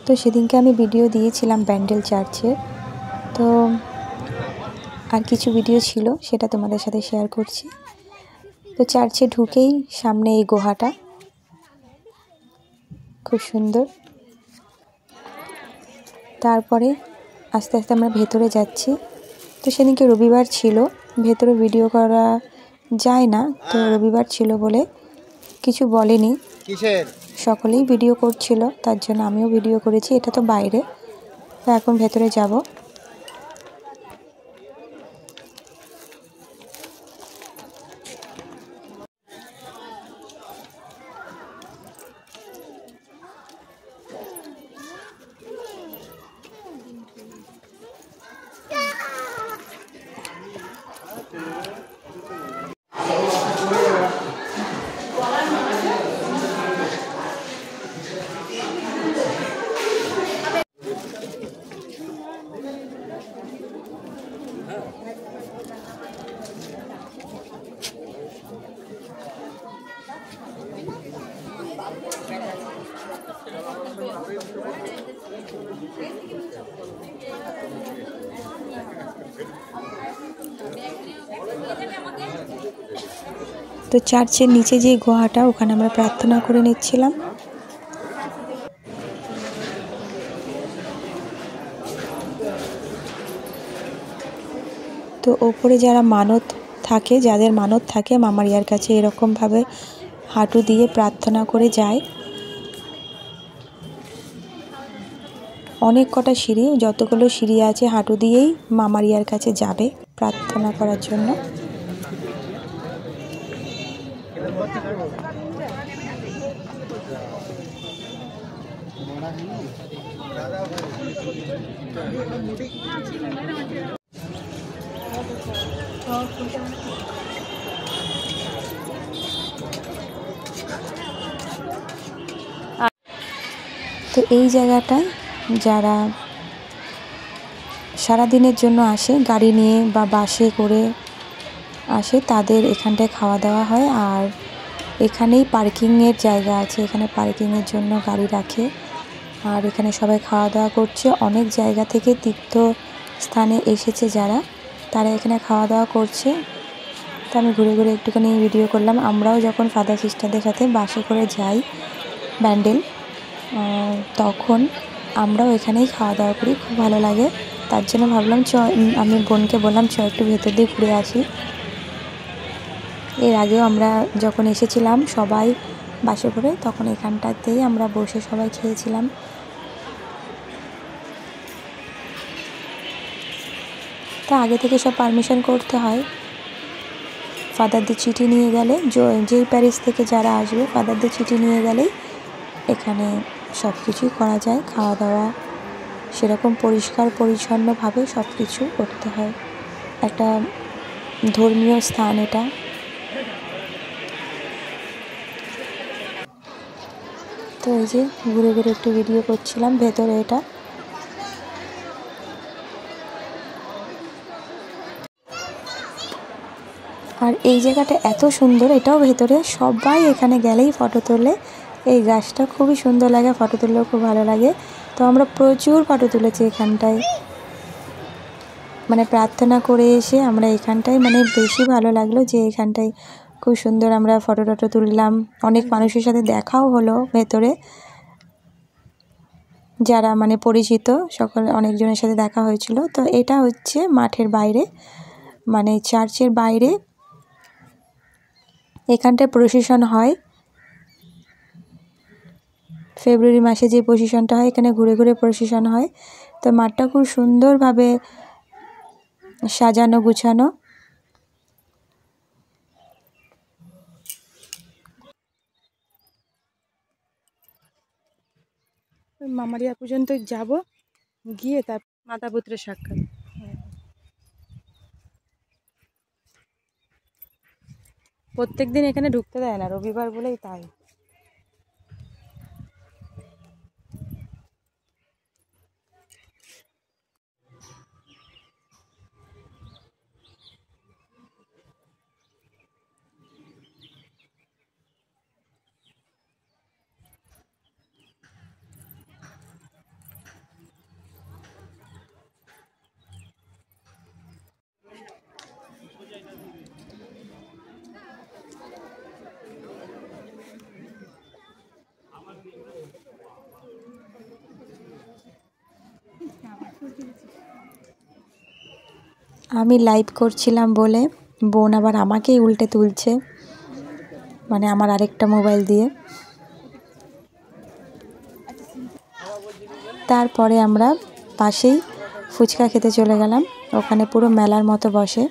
তো সেদিনকে আমি ভিডিও দিয়েছিলাম ব্যান্ডেল চার্চে, তো আর কিছু ভিডিও ছিল সেটা তোমাদের সাথে শেয়ার করছি। তো চার্চে ঢুকেই সামনে এই গুহাটা খুব সুন্দর। তারপরে আস্তে আস্তে আমরা ভেতরে যাচ্ছি। তো সেদিনকে রবিবার ছিল, ভেতরে ভিডিও করা যায় না, তো রবিবার ছিল বলে কিছু বলেনি, সকলেই ভিডিও করছিল, তার জন্য আমিও ভিডিও করেছি। এটা তো বাইরে, তো এখন ভেতরে যাব। তো চার্চের নিচে যে গুহাটা, ওখানে আমরা প্রার্থনা করে নিচ্ছিলাম। তো ওপরে যারা মানত থাকে, যাদের মানত থাকে মামারিয়ার কাছে, এরকমভাবে হাঁটু দিয়ে প্রার্থনা করে যায়। অনেক কটা সিঁড়ি, যতগুলো সিঁড়ি আছে হাঁটু দিয়েই মামারিয়ার কাছে যাবে প্রার্থনা করার জন্য। তো এই জায়গাটায় যারা সারাদিনের জন্য আসে, গাড়ি নিয়ে বা বাসে করে আসে, তাদের এখানটায় খাওয়া দাওয়া হয়। আর এখানেই পার্কিংয়ের জায়গা আছে, এখানে পার্কিংয়ের জন্য গাড়ি রাখে। আর এখানে সবাই খাওয়া দাওয়া করছে। অনেক জায়গা থেকে তীর্থস্থানে এসেছে যারা, তারা এখানে খাওয়া দাওয়া করছে। তো আমি ঘুরে ঘুরে একটুখানি ভিডিও করলাম। আমরাও যখন ফাদার সিস্টারদের সাথে বাসে করে যাই ব্যান্ডেল, তখন আমরাও এখানেই খাওয়া দাওয়া করি, খুব ভালো লাগে। তার জন্য ভাবলাম আমি বোনকে বললাম একটু ভেতর দিয়ে ঘুরে আসি। এর আগেও আমরা যখন এসেছিলাম সবাই বাসে করে, তখন এখানটাতেই আমরা বসে সবাই খেয়েছিলাম। তা আগে থেকে সব পারমিশন করতে হয়। ফাদারদের চিঠি নিয়ে গেলে, যেই প্যারিস থেকে যারা আসবে, ফাদারদের চিঠি নিয়ে গেলেই এখানে সব কিছুই করা যায়। খাওয়া দাওয়া সেরকম পরিষ্কার পরিচ্ছন্নভাবে সব কিছু করতে হয়। একটা ধর্মীয় স্থান এটা। তো এই যে ঘুরে ঘুরে একটু ভিডিও করছিলাম ভেতরে। এটা আর এই জায়গাটা এত সুন্দর, এটাও ভেতরে। সবাই এখানে গেলেই ফটো তোলে। এই গাছটা খুবই সুন্দর লাগে, ফটো তুললেও খুব ভালো লাগে। তো আমরা প্রচুর ফটো তুলেছি এখানটায়, মানে প্রার্থনা করে এসে আমরা এখানটায়, মানে বেশি ভালো লাগলো যে এখানটায় খুব সুন্দর আমরা ফটো টটো তুললাম। অনেক মানুষের সাথে দেখাও হলো ভেতরে, যারা মানে পরিচিত সকল, অনেকজনের সাথে দেখা হয়েছিল। তো এটা হচ্ছে মাঠের বাইরে, মানে চার্চের বাইরে। এখানটায় প্রসেশন হয় ফেব্রুয়ারি মাসে, যে প্রসেশনটা হয় এখানে ঘুরে ঘুরে প্রসেশন হয়। তো মাঠটা খুব সুন্দরভাবে সাজানো গুছানো। মামারিয়া পর্যন্ত যাব, গিয়ে তার মাতা পুত্রের সাক্ষাৎ। প্রত্যেকদিন এখানে ঢুকতে দেয় না, রবিবার বলেই তাই। আমি লাইভ করছিলাম বলে বোন আবার আমাকেই উল্টে তুলছে, মানে আমার আরেকটা মোবাইল দিয়ে। তারপরে আমরা পাশেই ফুচকা খেতে চলে গেলাম। ওখানে পুরো মেলার মতো বসে,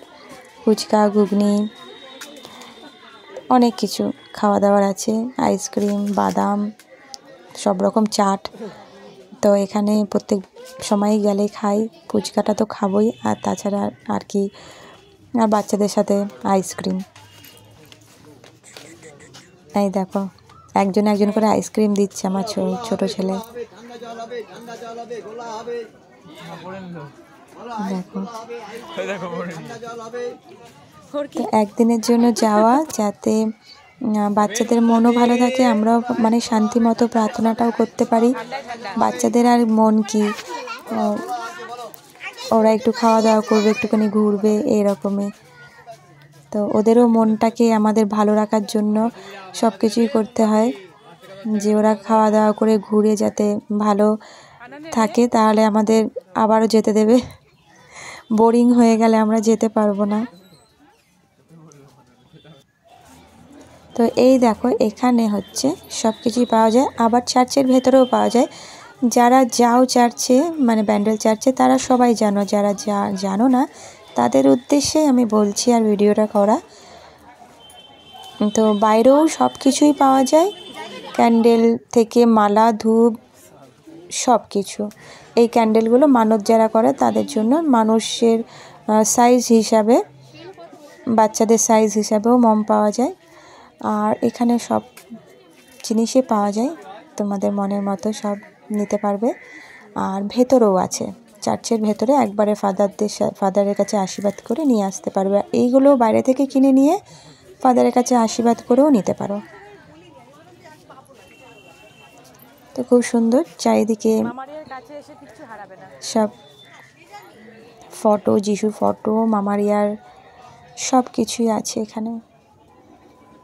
ফুচকা, ঘুগনি, অনেক কিছু খাওয়া দাওয়ার আছে, আইসক্রিম, বাদাম, সব রকম চাট। তো এখানে প্রত্যেক সময় গেলে খাই, ফুচকাটা তো খাবোই, আর তাছাড়া আর কি, আর বাচ্চাদের সাথে আইসক্রিম। এই দেখো একজন একজন করে আইসক্রিম দিচ্ছে আমার ছোট ছেলে। দেখো একদিনের জন্য যাওয়া, যাতে বাচ্চাদের মনও ভালো থাকে, আমরাও মানে শান্তি মতো প্রার্থনাটাও করতে পারি। বাচ্চাদের আর মন কি, ওরা একটু খাওয়া দাওয়া করবে, একটুখানি ঘুরবে, এইরকমই। তো ওদেরও মনটাকে আমাদের ভালো রাখার জন্য সব কিছুই করতে হয়, যে ওরা খাওয়া দাওয়া করে ঘুরে যাতে ভালো থাকে, তাহলে আমাদের আবারও যেতে দেবে। বোরিং হয়ে গেলে আমরা যেতে পারবো না। তো এই দেখো এখানে হচ্ছে সব কিছুই পাওয়া যায়, আবার চার্চের ভেতরেও পাওয়া যায়। যারা যাও চার্চে, মানে ব্যান্ডেল চার্চে, তারা সবাই জানো, যারা জানো না তাদের উদ্দেশ্যে আমি বলছি আর ভিডিওটা করা। তো বাইরেও সব কিছুই পাওয়া যায়, ক্যান্ডেল থেকে মালা, ধূপ, সব কিছু। এই ক্যান্ডেলগুলো মানত যারা করে তাদের জন্য, মানুষের সাইজ হিসাবে, বাচ্চাদের সাইজ হিসাবেও মম পাওয়া যায়। আর এখানে সব জিনিসই পাওয়া যায়, তোমাদের মনের মতো সব নিতে পারবে। আর ভেতরেও আছে, চার্চের ভেতরে একবারে ফাদারের কাছে আশীর্বাদ করে নিয়ে আসতে পারবে। এইগুলো বাইরে থেকে কিনে নিয়ে ফাদারের কাছে আশীর্বাদ করেও নিতে পারো। তো খুব সুন্দর, চারিদিকে সব ফটো, যিশুর ফটো, মামারিয়ার সব কিছুই আছে এখানে।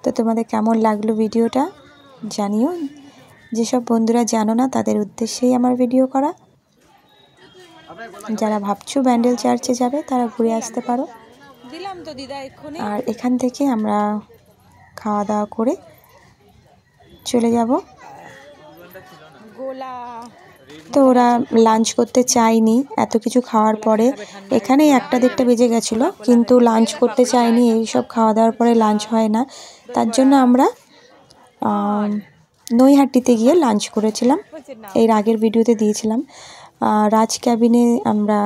তো তোমাদের কেমন লাগলো ভিডিওটা জানিও। যেসব বন্ধুরা জানো না তাদের উদ্দেশ্যেই আমার ভিডিও করা। যারা ভাবছো ব্যান্ডেল চার্চে যাবে তারা ঘুরে আসতে পারো। আর এখান থেকে আমরা খাওয়া দাওয়া করে চলে যাব। তো ওরা লাঞ্চ করতে চায়নি, এত কিছু খাওয়ার পরে, এখানেই 1টা-1:30 বেজে গেছিলো, কিন্তু লাঞ্চ করতে চায়নি। এইসব খাওয়া দাওয়ার পরে লাঞ্চ হয় না, তার জন্য আমরা নৈহাটিতে গিয়ে লাঞ্চ করেছিলাম। এর আগের ভিডিওতে দিয়েছিলাম, রাজ ক্যাবিনে আমরা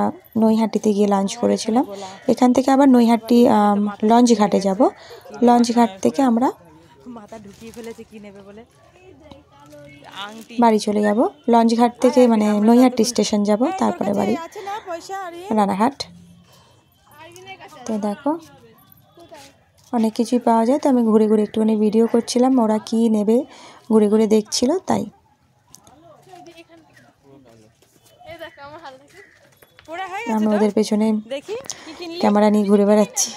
নৈহাটিতে গিয়ে লাঞ্চ করেছিলাম। এখান থেকে আবার নৈহাটি লঞ্চ ঘাটে যাব। লঞ্চ ঘাট থেকে আমরা বাড়ি চলে যাব। লঞ্চ ঘাট থেকে মানে নৈহাটি স্টেশন যাব, তারপরে বাড়ি রানাঘাট। তো দেখো অনেক কিছুই পাওয়া যায়। তো আমি ঘুরে ঘুরে একটুখানি ভিডিও করছিলাম, ওরা কি নেবে ঘুরে ঘুরে দেখছিল, তাই আমি ওদের পেছনে ক্যামেরা নিয়ে ঘুরে বেড়াচ্ছি।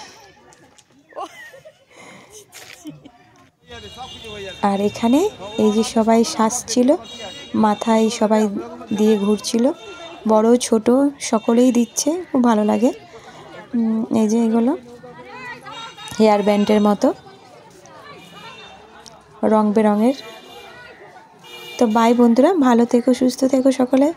আর এখানে এই যে সবাই সাজছিল, মাথায় সবাই দিয়ে ঘুরছিল, বড় ছোট সকলেই দিচ্ছে, খুব ভালো লাগে। এই যে এগুলো হেয়ার ব্যান্ডের মতো রং বেরঙের। তো বাই বন্ধুরা, ভালো থেকো, সুস্থ থেকো সকলে।